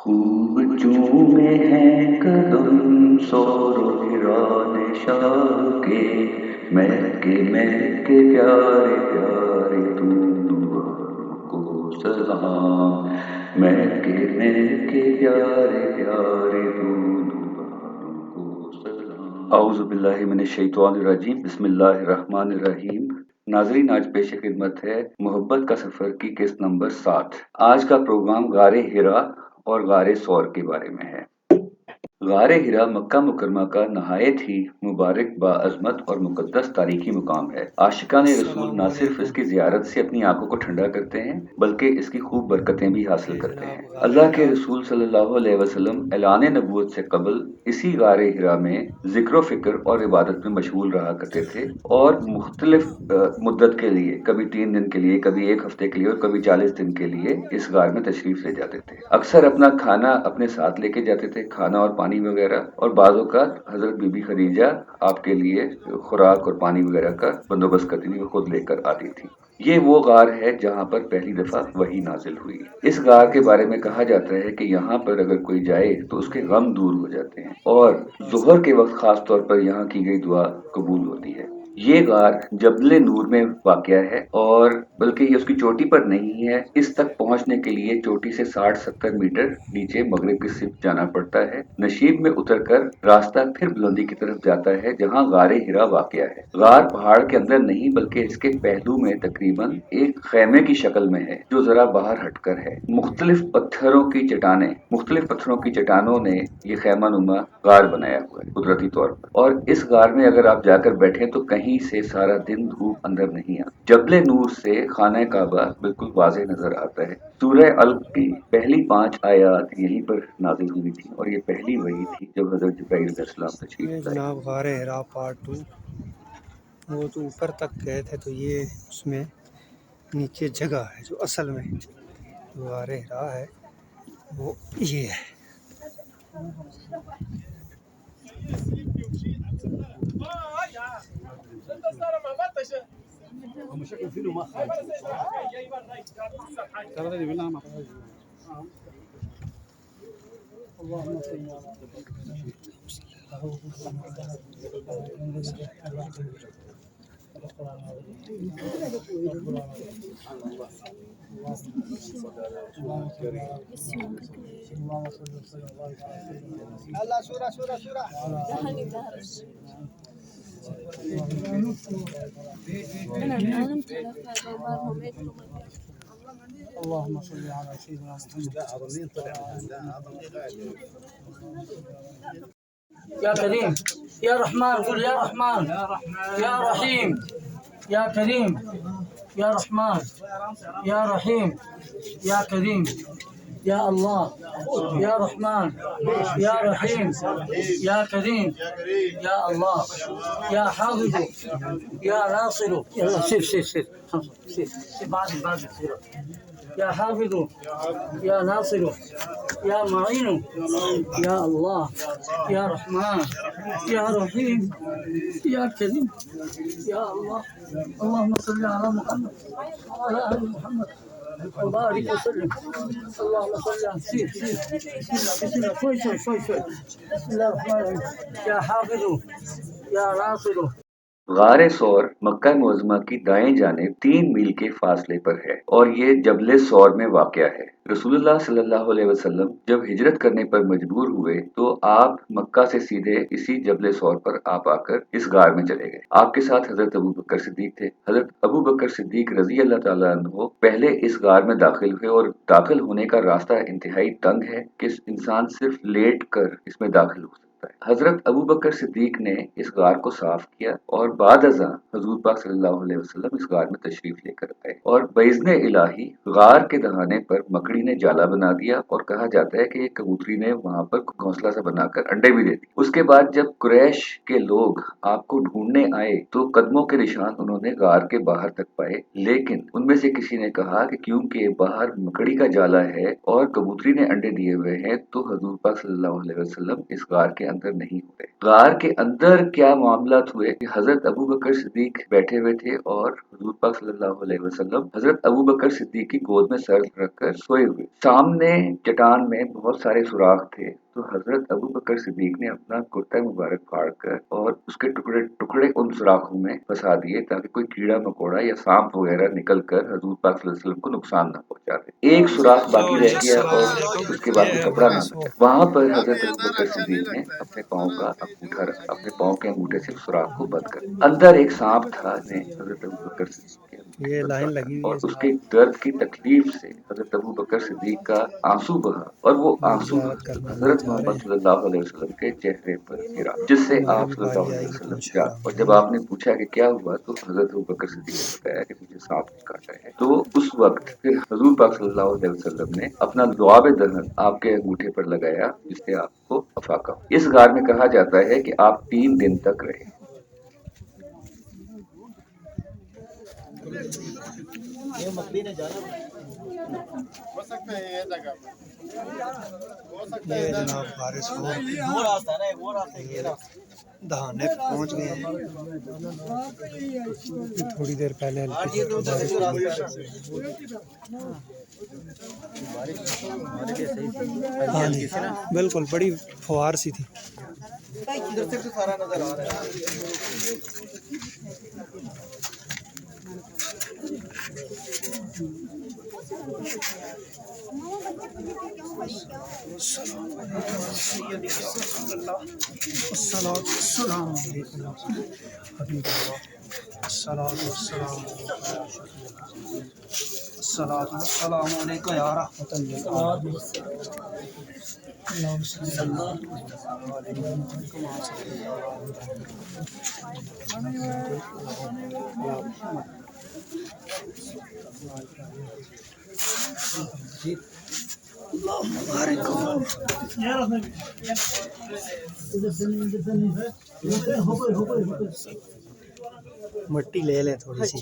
खूब चूमे हैं कदम सोरो हिराने शाह के, महके प्यारे प्यारे दूल्हारों को सलाम, महके प्यारे प्यारे दूल्हारों को सलाम। औज़ु बिल्लाहि मिनश शैतानिर रजीम, बिस्मिल्लाहिर रहमानिर रहीम। नाज़रीन, आज पेश खिदमत है मोहब्बत का सफ़र की किस्त नंबर 7। आज का प्रोग्राम गारे हिरा और गारे सौर के बारे में है। गारे हिरा मक्का मुकरमा का नहायत ही मुबारक, बाअज़मत और मुक़द्दस तारीख़ी मुकाम है। आशिकाने रसूल न सिर्फ इसकी ज़ियारत से अपनी आंखों को ठंडा करते हैं, बल्कि इसकी खूब बरकतें भी हासिल करते हैं। अल्लाह के रसूल सल्लल्लाहु अलैहि वसल्लम ऐलान नबूवत से कबल इसी गारे हिरा में ज़िक्र फ़िक्र और इबादत में मशगूल रहा करते थे और मुख्तलिफ मुद्दत के लिए, कभी 3 दिन के लिए, कभी 1 हफ्ते के लिए और कभी 40 दिन के लिए इस गार में तशरीफ़ ले जाते थे। अक्सर अपना खाना अपने साथ लेके जाते थे, खाना और पानी वगैरह, और बाज़ औक़ात हज़रत बीबी खदीजा आपके लिए खुराक और पानी वगैरह का बंदोबस्त करती थी, वो खुद लेकर आती थी। ये वो गार है जहाँ पर पहली दफ़ा वही नाज़िल हुई। इस गार के बारे में कहा जाता है कि यहाँ पर अगर कोई जाए तो उसके गम दूर हो जाते हैं और ज़ुहर के वक़्त ख़ास तौर पर यहाँ की गई दुआ कबूल होती है। ये गार जबल नूर में वाक़या है और बल्कि ये उसकी चोटी पर नहीं है। इस तक पहुँचने के लिए चोटी से 60-70 मीटर नीचे मगरिब की सिर्फ जाना पड़ता है। नशीब में उतरकर रास्ता फिर बुलंदी की तरफ जाता है जहाँ गारे हिरा वाक़या है। गार पहाड़ के अंदर नहीं बल्कि इसके पहलू में तकरीबन एक खैमे की शक्ल में है जो ज़रा बाहर हटकर है। मुख्तलिफ पत्थरों की चट्टानों ने ये खैमा-नुमा गार बनाया हुआ है कुदरती तौर पर, और इस गार में अगर आप जाकर बैठे तो कहीं से सारा दिन धूप अंदर नहीं आती। जबल नूर से खाना काबा बिल्कुल वाज़ेह नज़र आता है। सूरह अल की पहली 5 आयत यहीं पर नाज़िल हुई थी और ये पहली वही थी जब हज़रत जिब्राइल अलैहिस्सलाम तशरीफ ये लाए। जनाब गारे हिरा पार्ट 2। वो तो ऊपर तक गए थे तो ये उसमें नीचे जगह है जो असल में जो गारे हिरा है वो ये है। या करीम या रहमान, कुल या रहमान या रहीम, या करीम या रहमान या रहीम या करीम या अल्लाह या रहमान या रहीम या करीम या अल्लाह या हाफिज़ या नासिर। यल्ला सिर बाद या हाफिज़ या नासिर या मुईन या अल्लाह या रहमान या रहीम या करीम या अल्लाह। अल्लाहुम्मा सल्ली अला मुहम्मद व अला आलि मुहम्मद وبارك وسلم. اللهم صل على سير شوي بسم الله الرحمن الرحيم يا حافظ يا ناصر। गारे सौर मक्का मुअज़्ज़मा की दाएं जानिब 3 मील के फासले पर है और ये जबल सौर में वाक़या है। रसूलुल्लाह सल्लल्लाहु अलैहि वसल्लम जब हिजरत करने पर मजबूर हुए तो आप मक्का से सीधे इसी जबल सौर पर आप आकर इस गार में चले गए। आपके साथ हजरत अबू बकर सिद्दीक थे। हजरत अबू बकर सिद्दीक रजी अल्लाह ताला अन्हो पहले इस गार में दाखिल हुए और दाखिल होने का रास्ता इंतहाई तंग है कि इंसान सिर्फ लेट कर इसमें दाखिल हो सकता है। हजरत अबू बकर सिद्दीक ने इस गार को साफ किया और बाद अज़ां हुज़ूर पाक सल्लल्लाहु अलैहि वसल्लम इस गार में तशरीफ लेकर आए और बइज़्ने इलाही गार के दहाने पर मकड़ी ने जाला बना दिया और कहा जाता है कि एक कबूतरी ने वहां पर घोंसला सा बनाकर अंडे भी दे दिए। उसके बाद जब कुरैश के लोग आपको ढूंढने आए तो कदमों के निशान उन्होंने गार के बाहर तक पाए, लेकिन उनमें से किसी ने कहा कि क्योंकि बाहर मकड़ी का जाला है और कबूतरी ने अंडे दिए हुए हैं तो हुज़ूर पाक सल्लल्लाहु अलैहि वसल्लम इस गार के अंदर नहीं हुए। गार के अंदर क्या मामलात हुए कि हजरत अबू बकर सिद्दीक बैठे हुए थे और हुजूर पाक सल्लल्लाहु अलैहि वसल्लम हजरत अबू बकर सिद्दीक की गोद में सर रखकर सोए हुए। सामने चट्टान में बहुत सारे सुराख थे, तो हजरत अबू बकर सिद्दीक ने अपना कुर्ता मुबारक फाड़कर और उसके टुकड़े टुकड़े उन सुराखों में फंसा दिए ताकि कोई कीड़ा मकोड़ा या सांप वगैरह निकल कर हजूर पाक सल्लल्लाहु अलैहि वसल्लम को नुकसान न पहुंचा दे। एक सुराख बाकी रह गया और उसके बाद वो कपड़ा ना बचा। वहां पर हजरत अबू बकर सिद्दीक ने अपने पाँव का अंगूठा रखा, अपने पाँव के अंगूठे से सुराख को बंद कर दिया। अंदर एक सांप था ने हजरत अबू बकर सिद्दीक के अंगूठे ये पर लाइन काटा लगी हुई है और उसके दर्द की तकलीफ से हजरत अबू बकर सिद्दीक का आंसू बहा और वो लोग आंसू ज़ियारत करने के लिए हजरत जा रहे मोहम्मद हैं। सल्लल्लाहु अलैहि वसल्लम के चेहरे पर गिरा, जिससे हमारी आप भी सल्लल्लाहु बारी अलैहि आएगी तो वसल्लम जाग। इंशाल्लाह हम और जब जाएंगे। आपने पूछा कि क्या हुआ तो हजरत अबू बकर सिद्दीक ने बताया कि मुझे सांप ने काटा है। तो उस वक्त फिर हजूर पाक सल्लल्लाहु अलैहि वसल्लम ने अपना दुआबे दहन आपके अंगूठे पर लगाया, जिससे आपको अफाका हुआ। इस गार में कहा जाता है कि आप 3 दिन तक रहे। ये जनाब बारिश हो दहाने पहुंच गए हैं। थोड़ी देर पहले हल्की बारिश हुई। हाँ जी, बिल्कुल बड़ी फुहार सी थी। मिट्टी ले लें थोड़ी सी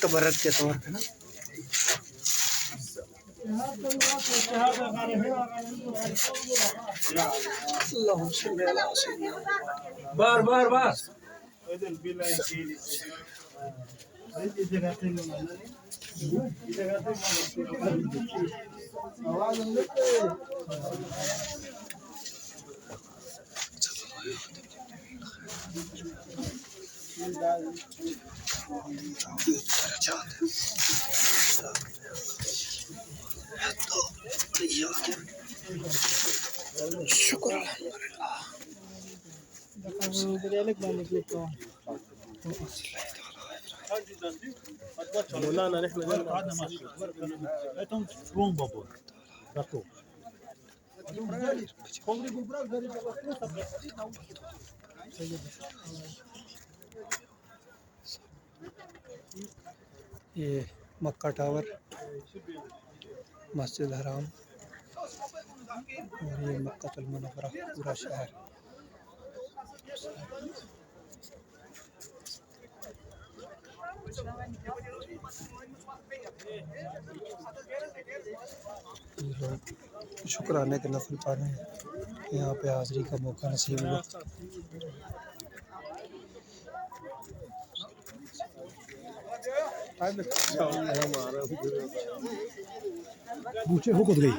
तबरक के तौर पे ना। बार बार बार शुक्र مولانا نحن ये मक्का टावर, मस्जिद हराम और ये मक्कातुल मुनव्वरा पूरा शहर। ये लोग शुक्राने के नफल पढ़ रहे हैं, यहाँ पे हाजिरी का मौका नसीब हुआ। बूचे हो गई